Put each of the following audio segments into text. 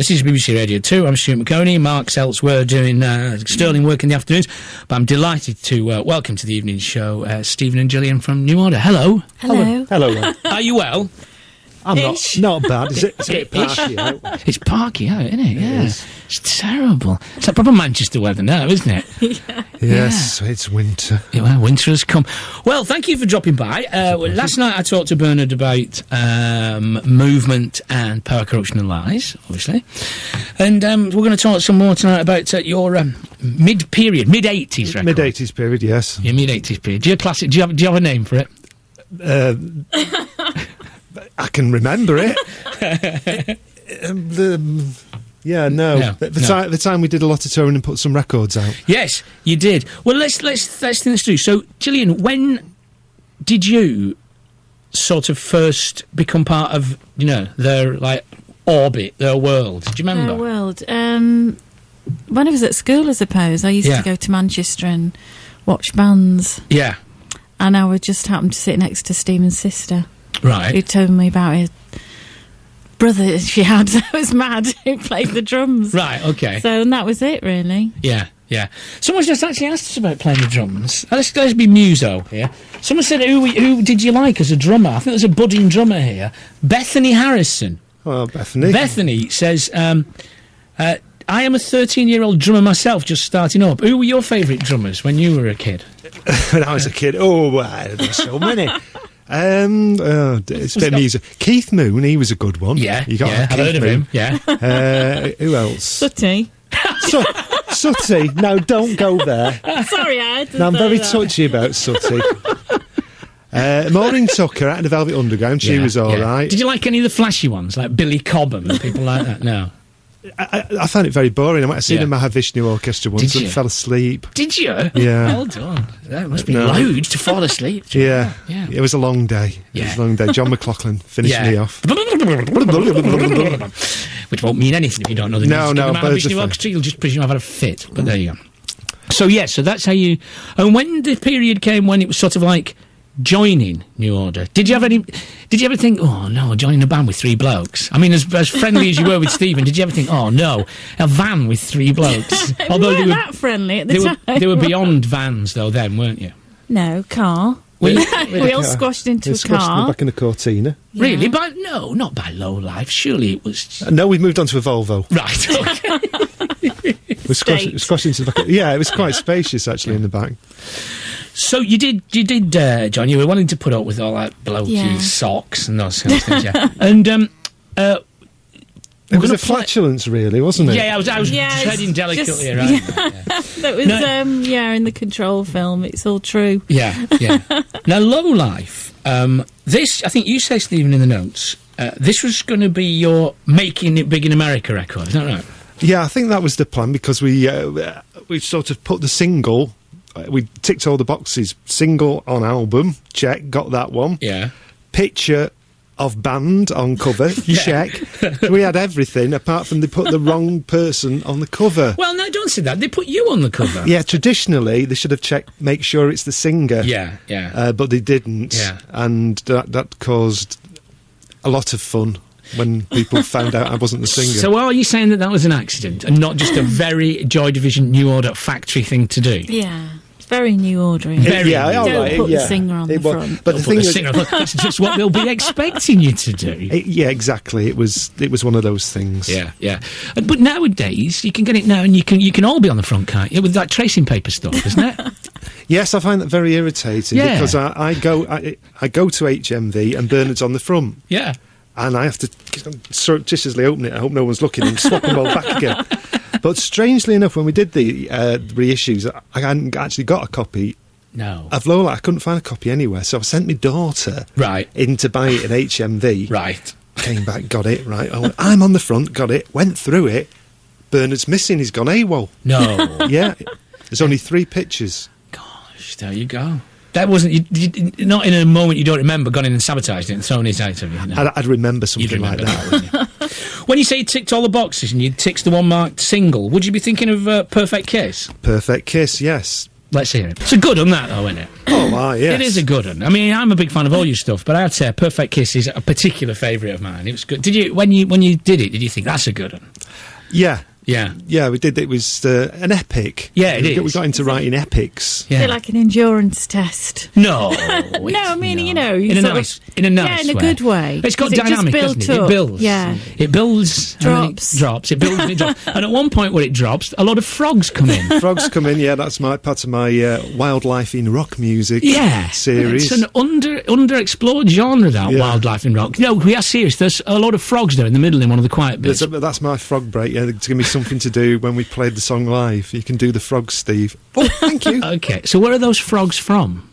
This is BBC Radio 2. I'm Stuart Maconie. Mark's elsewhere doing sterling work in the afternoons. But I'm delighted to welcome to the evening show Stephen and Gillian from New Order. Hello. Hello. Hello. Are you well? I'm not bad. Is it? It's a bit parky out. It's parky out, isn't it? Yeah. It is. It's terrible. It's like proper Manchester weather now, isn't it? Yeah. Yes, it's winter. Yeah, well, winter has come. Well, thank you for dropping by. Last night I talked to Bernard about movement and power, corruption and lies, obviously. And we're going to talk some more tonight about your mid-period, mid-80s record. Mid-80s period, yes. Your mid-80s period. Do you have a name for it? I can remember it. The time we did a lot of touring and put some records out. Yes, you did. Well, let's think this through. So, Gillian, when did you sort of first become part of, their orbit, their world? Do you remember? Their world. When I was at school, I suppose I used to go to Manchester and watch bands. Yeah. And I would just happen to sit next to Stephen's sister. Right. Who told me about her brother she had that was mad, who played the drums. Right, okay. So, and that was it, really. Yeah. Someone just actually asked us about playing the drums. Let's be muso here. Someone said, who did you like as a drummer? I think there's a budding drummer here. Bethany Harrison. Oh, Bethany. Bethany says, I am a 13-year-old drummer myself, just starting up. Who were your favourite drummers when you were a kid? When I was a kid? There's so many. It's a bit music. Keith Moon, he was a good one. Yeah, you got I've heard of him. Yeah. Who else? Sooty. Sooty. No, don't go there. Sorry, I had to No, I'm say very that. touchy about Sooty. Maureen Tucker out of the Velvet Underground. She was all right. Did you like any of the flashy ones, like Billy Cobham and people like that? No. I found it very boring. I might have seen a Mahavishnu orchestra once and fell asleep. Did you? Yeah. Well done. That must be loads to fall asleep. Yeah. It was a long day. Yeah. It was a long day. John McLaughlin finished me off. Which won't mean anything if you don't know the music. No, but Mahavishnu orchestra, you'll just presume I've had a fit. But there you go. So that's how you. And when the period came when it was sort of like joining New Order, did you ever think, oh no, joining a band with three blokes? I mean, as friendly as you were with Stephen, did you ever think, oh no, a van with three blokes? Although they weren't that friendly at the time. They were beyond vans though then, weren't you? No, car. We all squashed into a car. Back in a Cortina. Yeah. Really? But no, not by low life. Surely it was. No, we've moved on to a Volvo. Right. Okay. We squashed into the back. Yeah, it was quite spacious actually in the back. So you did, John. You were wanting to put up with all that blokey socks and those kind of things, yeah. And it was a flatulence, really, wasn't it? Yeah, I was treading delicately around. That was in the Control film. It's all true. Yeah. Now, Low Life. This, I think you say, Stephen, in the notes. This was going to be your Making It Big in America record. Is that right? Yeah, I think that was the plan because we sort of put the single. We ticked all the boxes. Single on album, check, got that one. Yeah. Picture of band on cover, check. We had everything apart from they put the wrong person on the cover. Well, no, don't say that. They put you on the cover. Yeah, traditionally they should have checked, make sure it's the singer. Yeah. But they didn't. Yeah. And that caused a lot of fun when people found out I wasn't the singer. So are you saying that was an accident and not just a very Joy Division New Order factory thing to do? Yeah. Very New Order. Don't put the singer on the front. But the thing is, that's just what they'll be expecting you to do. Exactly. It was one of those things. Yeah. But nowadays you can get it now, and you can all be on the front, can't you? With that tracing paper stuff, isn't it? Yes, I find that very irritating because I go to HMV and Bernard's on the front. Yeah. And I have to surreptitiously open it. I hope no one's looking and swap them all back again. But strangely enough, when we did the reissues, I hadn't actually got a copy of Lola. I couldn't find a copy anywhere, so I sent my daughter in to buy it at HMV. Right. Came back, got it, right. I went, I'm on the front, got it, went through it. Bernard's missing, he's gone AWOL. No. Yeah. There's only 3 pictures. Gosh, there you go. That wasn't... You, not in a moment you don't remember, gone in and sabotaged it and thrown it out of you. No. I'd remember something like that. Wouldn't you? When you say you ticked all the boxes and you ticked the one marked single, would you be thinking of Perfect Kiss? Perfect Kiss, yes. Let's hear it. It's a good one, that, though, isn't it? Oh, wow, yes. It is a good one. I mean, I'm a big fan of all your stuff, but I'd say Perfect Kiss is a particular favourite of mine. It was good. Did you, when you did it, did you think, that's a good one? Yeah. Yeah. Yeah, we did. It was an epic. Yeah, it is. We got into writing epics. Yeah. I feel like an endurance test. No. No, I mean, no. you know... In a nice way. Yeah, in a good way. It's got dynamic, doesn't it? It builds. Yeah. It builds. Drops. It drops. It builds and it drops. And at one point where it drops, a lot of frogs come in. Frogs come in, yeah, that's part of my wildlife in rock music series. It's an underexplored genre, that, wildlife in rock. No, we are serious. There's a lot of frogs there in the middle in one of the quiet bits. That's my frog break, yeah, to give me something to do when we played the song live. You can do the frogs, Steve. Oh, thank you. Okay, so where are those frogs from?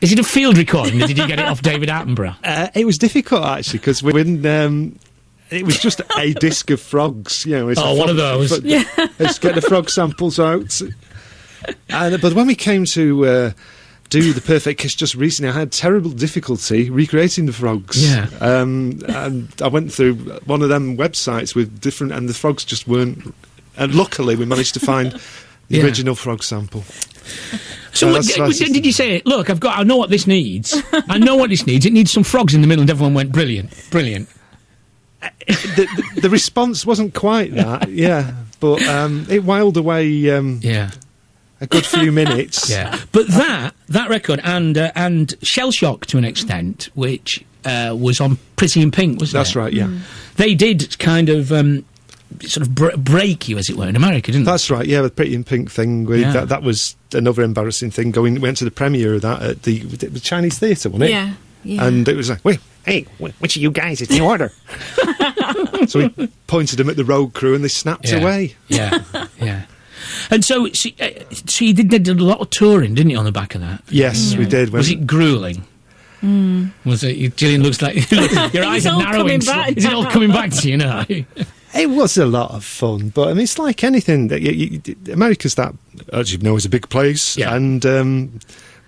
Is it a field recording, or did you get it off David Attenborough? It was difficult, actually, because it was just a disc of frogs, you know. One of those. Let's get the frog samples out. But when we came to do the Perfect Kiss just recently, I had terrible difficulty recreating the frogs. Yeah. And I went through one of them websites with different, and the frogs just weren't. And luckily, we managed to find the original frog sample. So did you say, look, I know what this needs. I know what this needs. It needs some frogs in the middle, and everyone went, brilliant. The response wasn't quite that, but it whiled away a good few minutes. Yeah, but that record and Shell Shock to an extent, which was on Pretty in Pink, wasn't it? That's right, yeah. They did kind of sort of break you, as it were, in America, didn't they? That's right, yeah, the Pretty in Pink thing. That was another embarrassing thing. Went to the premiere of that at the Chinese Theatre, wasn't it? Yeah. And it was like, wait, hey, which of you guys is the order? So we pointed them at the road crew and they snapped away. Yeah. And so you did a lot of touring, didn't you, on the back of that? Yes, we did. Was it gruelling? Was it? Gillian looks like your eyes are narrowing. Is it all coming back to you now? It was a lot of fun, but I mean, it's like anything. America's that, as you know, is a big place, and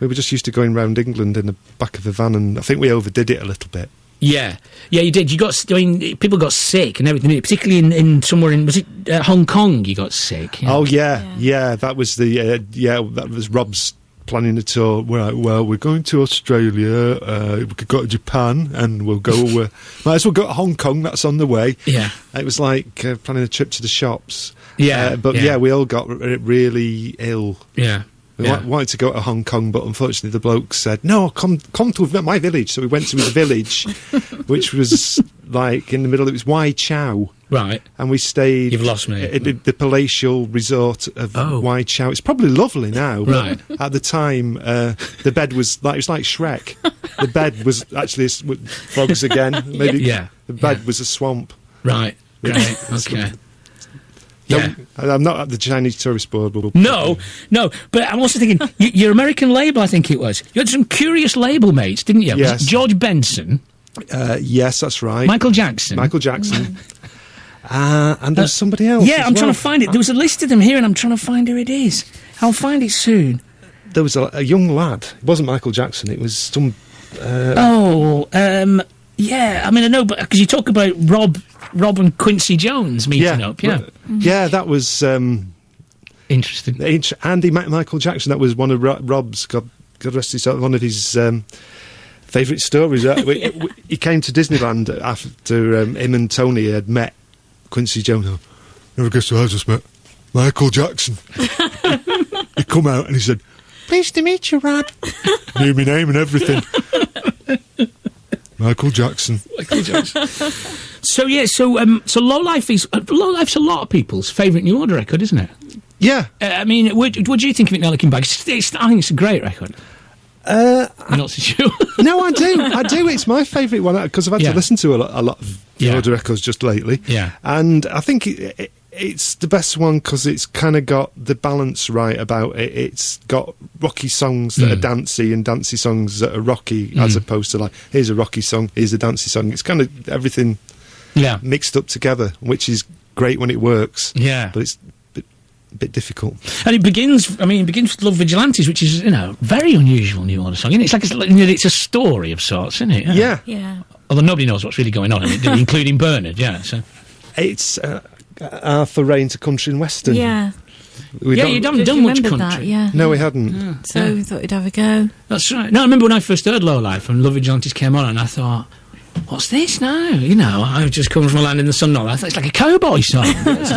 we were just used to going round England in the back of a van, and I think we overdid it a little bit. Yeah, you did. People got sick and everything, particularly in somewhere in, was it Hong Kong? You got sick. Oh yeah. That was that was Rob's planning a tour. Well, we're going to Australia. We could go to Japan, and we'll go. Might as well go to Hong Kong. That's on the way. Yeah, it was like planning a trip to the shops. Yeah, we all got really ill. Yeah. We wanted to go to Hong Kong, but unfortunately the bloke said, no, come to my village. So we went to his village, which was like in the middle, it was Wai Chau. Right. And we stayed... You've lost me. At the palatial resort of Wai Chau. It's probably lovely now, but at the time, the bed was like, it was like Shrek. The bed was actually frogs again. Maybe the bed was a swamp. Right. Okay. Yeah. I'm not at the Chinese Tourist Board. No, but I'm also thinking, your American label, I think it was. You had some curious label mates, didn't you? Yes. George Benson. Yes, that's right. Michael Jackson. And there's somebody else. Yeah, I'm trying to find it. There was a list of them here, and I'm trying to find who it is. I'll find it soon. There was a young lad. It wasn't Michael Jackson. It was some... yeah, I mean, I know, but because you talk about Rob and Quincy Jones meeting up, Yeah, that was... interesting. Andy Michael Jackson, that was one of Rob's, God rest his soul, one of his favourite stories. He came to Disneyland after him and Tony had met Quincy Jones. Never guess who I just met? Michael Jackson. He come out and he said, "Pleased to meet you, Rod." Knew my name and everything. Michael Jackson. So Lowlife's a lot of people's favourite New Order record, isn't it? Yeah. I mean, what do you think of it now looking back? I think it's a great record. I'm not so sure. No, I do. It's my favourite one because I've had to listen to a lot of New Order records just lately. Yeah. And I think it's the best one because it's kind of got the balance right about it. It's got rocky songs that are dancey and dancey songs that are rocky, as opposed to like, here's a rocky song, here's a dancey song. It's kind of everything mixed up together, which is great when it works. Yeah. But it's a bit difficult. And it begins with Love Vigilantes, which is, very unusual New Order song. It's like it's a story of sorts, isn't it? Yeah. Although nobody knows what's really going on in it, including Bernard, So it's... for rain to country and western. Yeah. We you haven't done much country. That, yeah. No, we hadn't. Yeah. So we thought we'd have a go. That's right. No, I remember when I first heard Low Life and Lovely Jaunties came on, and I thought, what's this now? You know, I've just come from a land in the sun and all that. I thought it's like a cowboy song.